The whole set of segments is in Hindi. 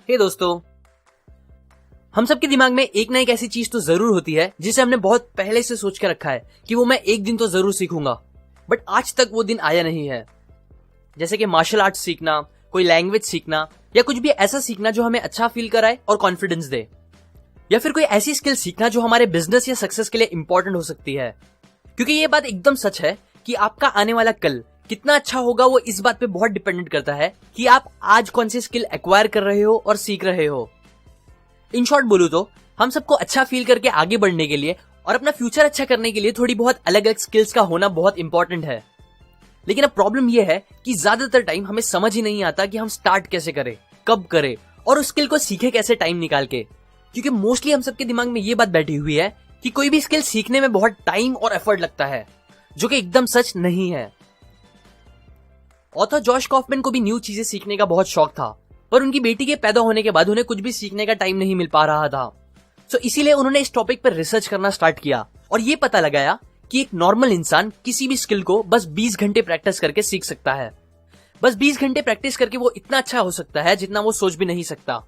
हे दोस्तों, हम सबके दिमाग में एक ना एक ऐसी चीज तो जरूर होती है जिसे हमने बहुत पहले से सोच के रखा है कि वो मैं एक दिन तो जरूर सीखूंगा, बट आज तक वो दिन आया नहीं है। जैसे कि मार्शल आर्ट सीखना, कोई लैंग्वेज सीखना, या कुछ भी ऐसा सीखना जो हमें अच्छा फील कराए और कॉन्फिडेंस दे, या फिर कोई ऐसी स्किल सीखना जो हमारे बिजनेस या सक्सेस के लिए इंपॉर्टेंट हो सकती है। क्योंकि ये बात एकदम सच है कि आपका आने वाला कल कितना अच्छा होगा वो इस बात पे बहुत डिपेंडेंट करता है कि आप आज कौन सी स्किल एक्वायर कर रहे हो और सीख रहे हो। इन शॉर्ट बोलूं तो हम सबको अच्छा फील करके आगे बढ़ने के लिए और अपना फ्यूचर अच्छा करने के लिए थोड़ी बहुत अलग अलग स्किल्स का होना बहुत इंपॉर्टेंट है। लेकिन अब प्रॉब्लम यह है कि ज्यादातर टाइम हमें समझ ही नहीं आता कि हम स्टार्ट कैसे करें, कब करें और उस स्किल को सीखे कैसे टाइम निकाल के। क्योंकि मोस्टली हम सबके दिमाग में ये बात बैठी हुई है कि कोई भी स्किल सीखने में बहुत टाइम और एफर्ट लगता है, जो कि एकदम सच नहीं है। ऑथर जॉश कॉफमैन को भी न्यू चीजें सीखने का बहुत शौक था, पर उनकी बेटी के पैदा होने के बाद उन्हें कुछ भी सीखने का टाइम नहीं मिल पा रहा था। सो इसीलिए उन्होंने इस टॉपिक पर रिसर्च करना स्टार्ट किया और ये पता लगाया कि एक नॉर्मल इंसान किसी भी स्किल को बस 20 घंटे प्रैक्टिस करके सीख सकता है। बस 20 घंटे प्रैक्टिस करके वो इतना अच्छा हो सकता है जितना वो सोच भी नहीं सकता।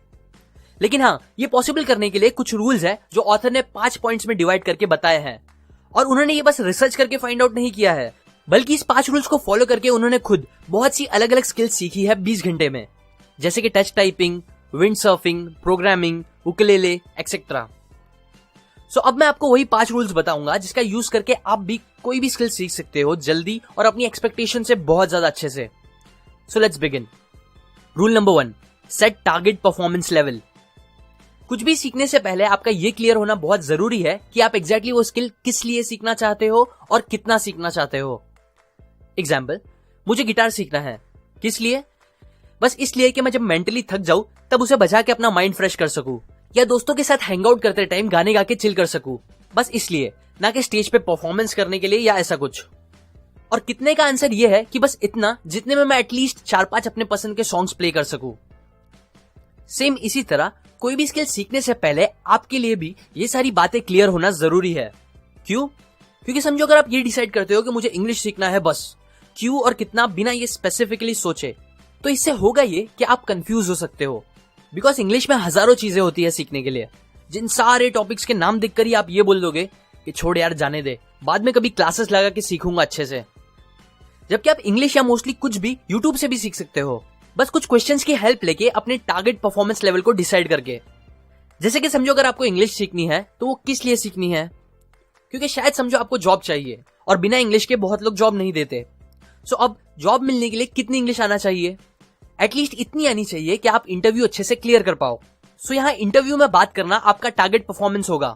लेकिन हाँ, ये पॉसिबल करने के लिए कुछ रूल्स है जो ऑथर ने 5 पॉइंट्स में डिवाइड करके बताए हैं। और उन्होंने ये बस रिसर्च करके फाइंड आउट नहीं किया है, बल्कि इस 5 रूल्स को फॉलो करके उन्होंने खुद बहुत सी अलग अलग स्किल्स सीखी है 20 घंटे में, जैसे कि touch typing, wind surfing, programming, ukulele etcetera. So अब मैं आपको वही 5 रूल्स बताऊंगा जिसका यूज करके आप भी कोई भी स्किल सीख सकते हो जल्दी और अपनी एक्सपेक्टेशन से बहुत ज्यादा अच्छे से। So let's begin. Rule number 1, set target performance level. कुछ भी सीखने से पहले आपका ये क्लियर होना बहुत जरूरी है कि आप एग्जैक्टली वो स्किल किस लिए सीखना चाहते हो और कितना सीखना चाहते हो। एग्जाम्पल, मुझे गिटार सीखना है। किस लिए? बस इसलिए कि मैं जब मेंटली थक जाऊं तब उसे बजा के अपना माइंड फ्रेश कर सकूं, या दोस्तों के साथ हैंग आउट करते टाइम गाने गा के चिल कर सकूं। बस इसलिए, ना कि स्टेज पे परफॉर्मेंस करने के लिए या ऐसा कुछ। और कितने का आंसर ये है कि बस इतना जितने में मैं एटलीस्ट 4-5 अपने पसंद के सॉन्ग्स प्ले कर सकूं। सेम इसी तरह कोई भी स्किल सीखने से पहले आपके लिए भी ये सारी बातें क्लियर होना जरूरी है। क्यों? क्योंकि समझो अगर आप ये डिसाइड करते हो कि मुझे इंग्लिश सीखना है, बस क्यों और कितना बिना ये स्पेसिफिकली सोचे, तो इससे होगा ये कि आप कंफ्यूज हो सकते हो। बिकॉज इंग्लिश में हजारों चीजें होती है सीखने के लिए, जिन सारे टॉपिक्स के नाम देखकर ही आप ये बोल दोगे कि छोड़ यार, जाने दे, बाद में कभी क्लासेस लगा के सीखूंगा अच्छे से। जबकि आप इंग्लिश या मोस्टली कुछ भी यूट्यूब से भी सीख सकते हो, बस कुछ क्वेश्चंस की हेल्प लेके अपने टारगेट परफॉर्मेंस लेवल को डिसाइड करके। जैसे कि समझो अगर आपको इंग्लिश सीखनी है तो वो किस लिए सीखनी है? क्योंकि शायद समझो आपको जॉब चाहिए और बिना इंग्लिश के बहुत लोग जॉब नहीं देते। सो अब जॉब मिलने के लिए कितनी इंग्लिश आना चाहिए? एटलीस्ट इतनी आनी चाहिए कि आप इंटरव्यू अच्छे से क्लियर कर पाओ। सो यहाँ इंटरव्यू में बात करना आपका टारगेट परफॉर्मेंस होगा।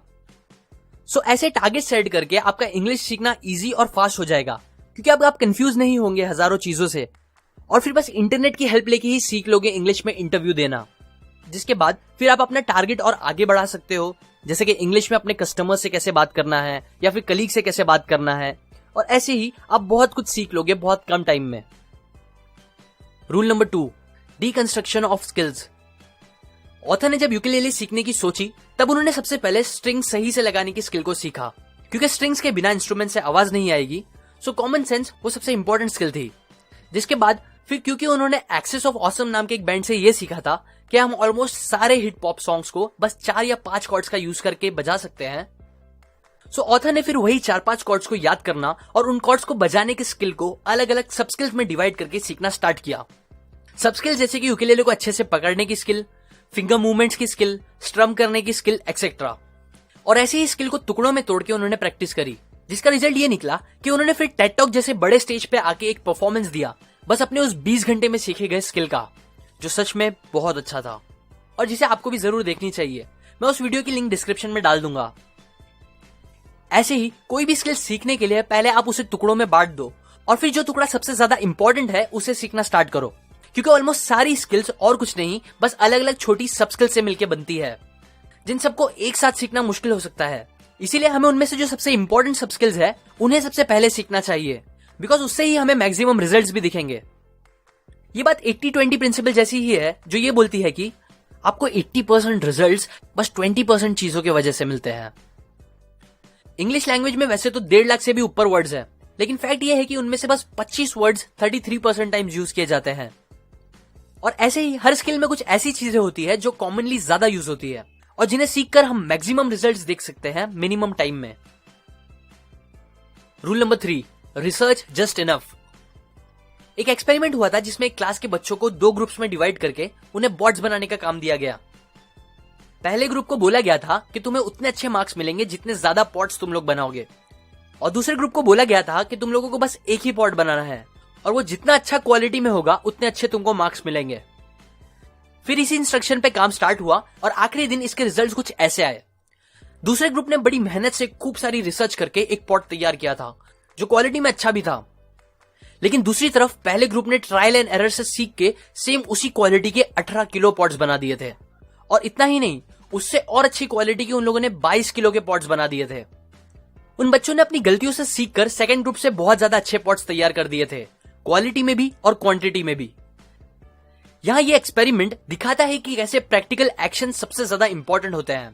सो ऐसे टारगेट सेट करके आपका इंग्लिश सीखना इजी और फास्ट हो जाएगा, क्योंकि अब आप कंफ्यूज नहीं होंगे हजारों चीजों से, और फिर बस इंटरनेट की हेल्प लेके ही सीख लोगे इंग्लिश में इंटरव्यू देना। जिसके बाद फिर आप अपना टारगेट और आगे बढ़ा सकते हो, जैसे कि इंग्लिश में अपने कस्टमर से कैसे बात करना है या फिर कलीग से कैसे बात करना है, और ऐसे ही आप बहुत कुछ सीख लोगे बहुत कम टाइम में। Rule number 2, deconstruction of skills. Author ने जब यूकेलेले सीखने की सोची तब उन्होंने सबसे पहले स्ट्रिंग सही से लगाने की स्किल को सीखा, क्योंकि स्ट्रिंग्स के बिना इंस्ट्रूमेंट से आवाज नहीं आएगी। सो कॉमन सेंस वो सबसे इंपॉर्टेंट स्किल थी। जिसके बाद फिर क्योंकि उन्होंने एक्सेस ऑफ ऑसम नाम के एक बैंड से ये सीखा था कि हम ऑलमोस्ट सारे हिट पॉप सॉन्ग्स को बस 4 या 5 कॉर्ड्स का यूज करके बजा सकते हैं। सो ऑथर ने फिर वही 4-5 कॉर्ड्स को याद करना और उन कॉर्ड्स को बजाने की स्किल को अलग अलग सब स्किल्स में डिवाइड करके सीखना स्टार्ट किया। सब स्किल्स जैसे कि यूकेलेले को अच्छे से पकड़ने की स्किल, फिंगर मूवमेंट्स की स्किल, स्ट्रम करने की स्किल एक्सेट्रा। और ऐसे ही स्किल को टुकड़ों में तोड़ के उन्होंने प्रैक्टिस करी, जिसका रिजल्ट ये निकला कि उन्होंने फिर टेड टॉक जैसे बड़े स्टेज पे आके एक परफॉर्मेंस दिया, बस अपने उस 20 घंटे में सीखे गए स्किल का, जो सच में बहुत अच्छा था और जिसे आपको भी जरूर देखनी चाहिए। मैं उस वीडियो की लिंक डिस्क्रिप्शन में डाल दूंगा। ऐसे ही कोई भी स्किल सीखने के लिए पहले आप उसे टुकड़ों में बांट दो और फिर जो टुकड़ा सबसे ज्यादा इंपॉर्टेंट है उसे सीखना स्टार्ट करो, क्योंकि ऑलमोस्ट सारी स्किल्स और कुछ नहीं, बस अलग अलग छोटी सब स्किल से मिलकर बनती है, जिन सबको एक साथ सीखना मुश्किल हो सकता है। इसीलिए हमें उनमें से जो सबसे इंपॉर्टेंट सब स्किल्स है उन्हें सबसे पहले सीखना चाहिए, बिकॉज उससे ही हमें मैक्सिमम रिजल्ट्स भी दिखेंगे। ये बात 80-20 प्रिंसिपल जैसी ही है, जो ये बोलती है कि आपको 80% रिजल्ट्स बस 20% चीजों की वजह से मिलते हैं। इंग्लिश लैंग्वेज में वैसे तो 1.5 लाख से भी ऊपर वर्ड्स है, लेकिन फैक्ट ये है कि उनमें से बस 25 वर्ड्स 33% टाइम्स यूज किए जाते हैं। और ऐसे ही हर स्किल में कुछ ऐसी चीजें होती है जो कॉमनली ज्यादा यूज होती है और जिन्हें सीखकर हम मैक्सिमम रिजल्ट्स देख सकते हैं मिनिमम टाइम में। Rule number 3, research just enough. एक एक्सपेरिमेंट हुआ था जिसमें एक क्लास के बच्चों को 2 ग्रुप्स में डिवाइड करके उन्हें बॉट्स बनाने का काम दिया गया। पहले ग्रुप को बोला गया था कि तुम्हें उतने अच्छे मार्क्स मिलेंगे जितने ज्यादा पॉट्स तुम लोग बनाओगे, और दूसरे ग्रुप को बोला गया था कि तुम लोगों को बस एक ही पॉट बनाना है और वो जितना अच्छा क्वालिटी में होगा उतने अच्छे तुमको मार्क्स मिलेंगे। फिर इसी इंस्ट्रक्शन पे काम स्टार्ट हुआ और आखिरी दिन इसके रिजल्ट्स कुछ ऐसे आए। दूसरे ग्रुप ने बड़ी मेहनत से खूब सारी रिसर्च करके एक पॉट तैयार किया था जो क्वालिटी में अच्छा भी था, लेकिन दूसरी तरफ पहले ग्रुप ने ट्रायल एंड एरर से सीख के सेम उसी क्वालिटी के 18 किलो पॉट्स बना दिए थे। और इतना ही नहीं, उससे और अच्छी क्वालिटी के उन लोगों ने 22 किलो के पॉट्स बना दिए थे। उन बच्चों ने अपनी गलतियों से सीखकर सेकंड ग्रुप से बहुत ज्यादा अच्छे पॉट्स तैयार कर दिए थे, क्वालिटी में भी और क्वांटिटी में भी। यहां ये एक्सपेरिमेंट दिखाता है कि कैसे प्रैक्टिकल एक्शन सबसे ज्यादा इंपॉर्टेंट होते हैं,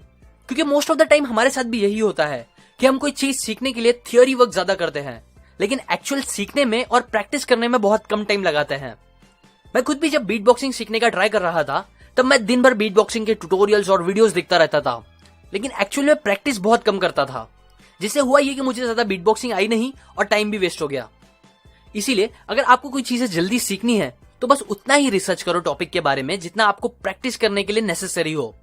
क्योंकि मोस्ट ऑफ द टाइम हमारे साथ भी यही होता है कि हम कोई चीज सीखने के लिए थियोरी वर्क ज्यादा करते हैं, लेकिन एक्चुअल सीखने में और प्रैक्टिस करने में बहुत कम टाइम लगाते हैं। मैं खुद भी जब बीट बॉक्सिंग सीखने का ट्राई कर रहा था तब मैं दिन भर बीट बॉक्सिंग के ट्यूटोरियल्स और वीडियोस देखता रहता था, लेकिन एक्चुअल में प्रैक्टिस बहुत कम करता था, जिससे हुआ ये कि मुझे ज्यादा बीट बॉक्सिंग आई नहीं और टाइम भी वेस्ट हो गया। इसीलिए अगर आपको कोई चीजें जल्दी सीखनी है तो बस उतना ही रिसर्च करो टॉपिक के बारे में जितना आपको प्रैक्टिस करने के लिए नेसेसरी हो,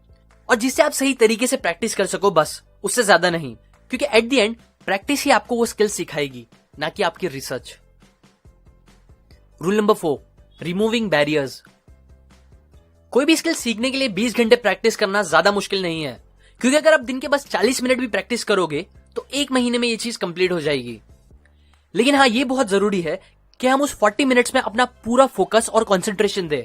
और जिससे आप सही तरीके से प्रैक्टिस कर सको, बस उससे ज्यादा नहीं, क्योंकि एट द एंड प्रैक्टिस ही आपको वो स्किल सिखाएगी, ना कि आपकी research. Rule number 4, removing barriers. कोई भी स्किल सीखने के लिए 20 घंटे प्रैक्टिस करना ज्यादा मुश्किल नहीं है, क्योंकि अगर आप दिन के बस 40 मिनट भी प्रैक्टिस करोगे तो 1 महीने में ये चीज कंप्लीट हो जाएगी। लेकिन हाँ, ये बहुत जरूरी है कि हम उस 40 मिनट्स में अपना पूरा फोकस और कंसंट्रेशन दें,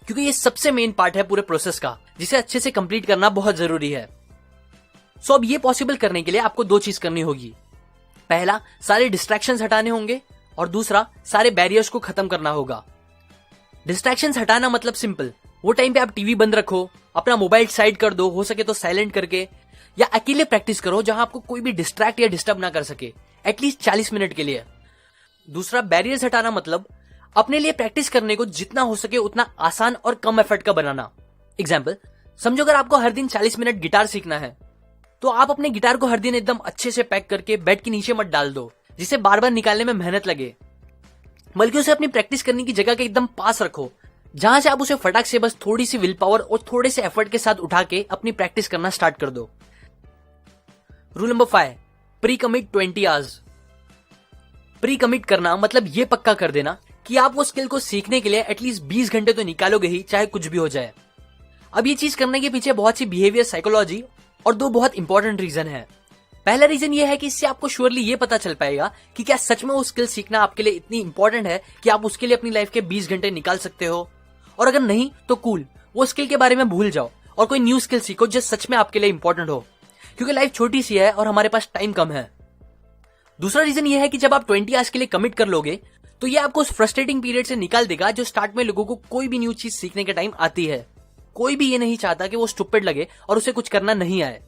क्योंकि ये सबसे मेन पार्ट है पूरे प्रोसेस का, जिसे अच्छे से कंप्लीट करना बहुत जरूरी है। सो अब ये पॉसिबल करने के लिए आपको 2 चीज करनी होगी। पहला, सारे डिस्ट्रैक्शंस हटाने होंगे, और दूसरा, सारे बैरियर्स को खत्म करना होगा। डिस्ट्रैक्शंस हटाना मतलब सिंपल, वो टाइम पे आप टीवी बंद रखो, अपना मोबाइल साइड कर दो, हो सके तो साइलेंट करके, या अकेले प्रैक्टिस करो जहां आपको कोई भी डिस्ट्रैक्ट या डिस्टर्ब ना कर सके, एटलीस्ट 40 मिनट के लिए। दूसरा, बैरियर्स हटाना मतलब अपने लिए प्रैक्टिस करने को जितना हो सके उतना आसान और कम एफर्ट का बनाना। एग्जाम्पल, समझो अगर आपको हर दिन 40 मिनट गिटार सीखना है, तो आप अपने गिटार को हर दिन एकदम अच्छे से पैक करके बेड के नीचे मत डाल दो, जिसे बार बार निकालने में मेहनत लगे, बल्कि उसे अपनी प्रैक्टिस करने की जगह के एकदम पास रखो, जहां से आप उसे फटाक से बस थोड़ी सी विल पावर और थोड़े से एफर्ट के साथ उठा के अपनी प्रैक्टिस करना स्टार्ट कर दो। Rule number 5, pre commit 20 hours. Pre commit करना मतलब ये पक्का कर देना कि आप वो स्किल को सीखने के लिए एटलीस्ट 20 घंटे तो निकालोगे ही, चाहे कुछ भी हो जाए। अब ये चीज करने के पीछे बहुत सी बिहेवियर साइकोलॉजी और 2 बहुत इंपॉर्टेंट रीजन है। पहला रीजन ये है कि इससे आपको श्योरली ये पता चल पाएगा कि क्या सच में वो स्किल सीखना आपके लिए इतनी इंपॉर्टेंट है कि आप उसके लिए अपनी लाइफ के 20 घंटे निकाल सकते हो, और अगर नहीं तो कूल, वो स्किल के बारे में भूल जाओ और कोई न्यू स्किल सीखो जो सच में आपके लिए इंपॉर्टेंट हो, क्योंकि लाइफ छोटी सी है और हमारे पास टाइम कम है। दूसरा रीजन ये है कि जब आप 20 आवर्स के लिए कमिट कर लोगे तो ये आपको उस फ्रस्ट्रेटिंग पीरियड से निकाल देगा जो स्टार्ट में लोगों को कोई भी न्यू चीज सीखने के टाइम आती है। कोई भी ये नहीं चाहता कि वो स्टूपिड लगे और उसे कुछ करना नहीं आए,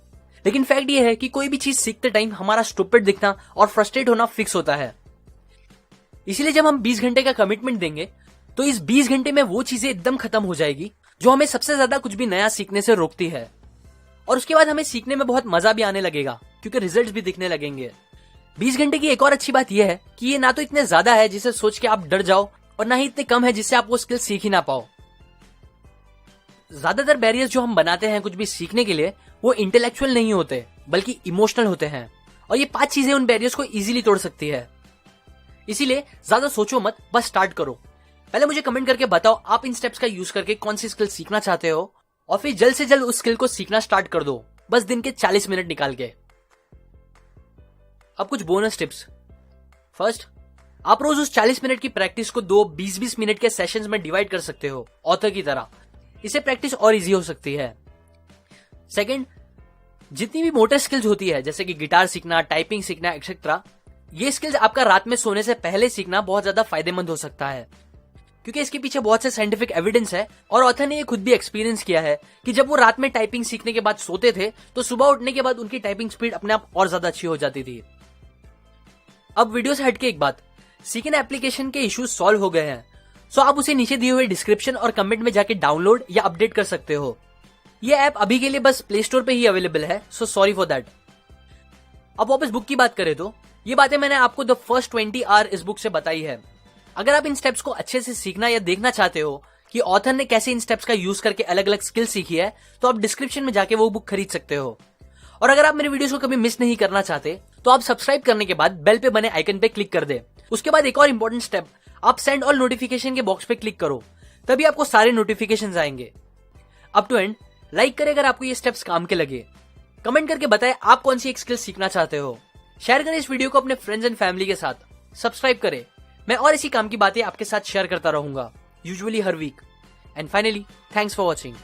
लेकिन फैक्ट ये है कि कोई भी चीज सीखते टाइम हमारा स्टूपिड दिखना और फ्रस्ट्रेट होना फिक्स होता है। इसलिए जब हम 20 घंटे का कमिटमेंट देंगे तो इस 20 घंटे में वो चीजें एकदम खत्म हो जाएगी जो हमें सबसे ज्यादा कुछ भी नया सीखने से रोकती है, और उसके बाद हमें सीखने में बहुत मजा भी आने लगेगा क्योंकि रिजल्ट्स भी दिखने लगेंगे। 20 घंटे की एक और अच्छी बात यह है कि ये ना तो इतने ज्यादा है जिसे सोच के आप डर जाओ, और ना ही इतने कम है जिससे आप वो स्किल सीख ही ना पाओ। ज्यादातर बैरियर्स जो हम बनाते हैं कुछ भी सीखने के लिए वो इंटेलेक्चुअल नहीं होते बल्कि इमोशनल होते हैं, और ये 5 चीजें उन बैरियर्स को इजीली तोड़ सकती है। इसीलिए ज्यादा सोचो मत, बस स्टार्ट करो। पहले मुझे कमेंट करके बताओ आप इन स्टेप्स का यूज करके कौन सी स्किल सीखना चाहते हो, और फिर जल्द से जल्द उस स्किल को सीखना स्टार्ट कर दो, बस दिन के 40 मिनट निकाल के। अब कुछ बोनस टिप्स। फर्स्ट, आप रोज उस 40 मिनट की प्रैक्टिस को 2 20-20 मिनट के सेशंस में डिवाइड कर सकते हो ऑथर की तरह, इससे प्रैक्टिस और इजी हो सकती है। सेकंड, जितनी भी मोटर स्किल्स होती है जैसे कि गिटार सीखना, टाइपिंग सीखना एक्सेट्रा, ये स्किल्स आपका रात में सोने से पहले सीखना बहुत ज्यादा फायदेमंद हो सकता है, क्योंकि इसके पीछे बहुत से साइंटिफिक एविडेंस है, और ऑथर ने ये खुद भी एक्सपीरियंस किया है कि जब वो रात में टाइपिंग सीखने के बाद सोते थे तो सुबह उठने के बाद उनकी टाइपिंग स्पीड अपने आप और ज्यादा अच्छी हो जाती थी। अब वीडियो से हटके एक बात, सीखन एप्लीकेशन के इश्यूज सॉल्व हो गए हैं, सो आप उसे नीचे दिए हुए डिस्क्रिप्शन और कमेंट में जाके डाउनलोड या अपडेट कर सकते हो। ये ऐप अभी के लिए बस प्ले स्टोर पे ही अवेलेबल है, सो सॉरी फॉर दैट। अब वापस बुक की बात करें तो ये बातें मैंने आपको द फर्स्ट 20 आवर इस बुक से बताई है। अगर आप इन स्टेप्स को अच्छे से सीखना या देखना चाहते हो कि ऑथर ने कैसे इन स्टेप्स का यूज करके अलग अलग स्किल सीखी है, तो आप डिस्क्रिप्शन में जाके वो बुक खरीद सकते हो। और अगर आप मेरे वीडियोस को कभी मिस नहीं करना चाहते तो आप सब्सक्राइब करने के बाद बेल पे बने आइकन पे क्लिक कर दे। उसके बाद एक और इंपॉर्टेंट स्टेप, आप सेंड ऑल नोटिफिकेशन के बॉक्स पे क्लिक करो, तभी आपको सारे नोटिफिकेशंस आएंगे। अप टू एंड लाइक करें अगर आपको ये स्टेप्स काम के लगे। कमेंट करके बताएं आप कौन सी एक स्किल सीखना चाहते हो। शेयर करें इस वीडियो को अपने फ्रेंड्स एंड फैमिली के साथ। सब्सक्राइब करें, मैं और इसी काम की बातें आपके साथ शेयर करता रहूंगा, यूजुअली हर week. And finally, thanks for watching.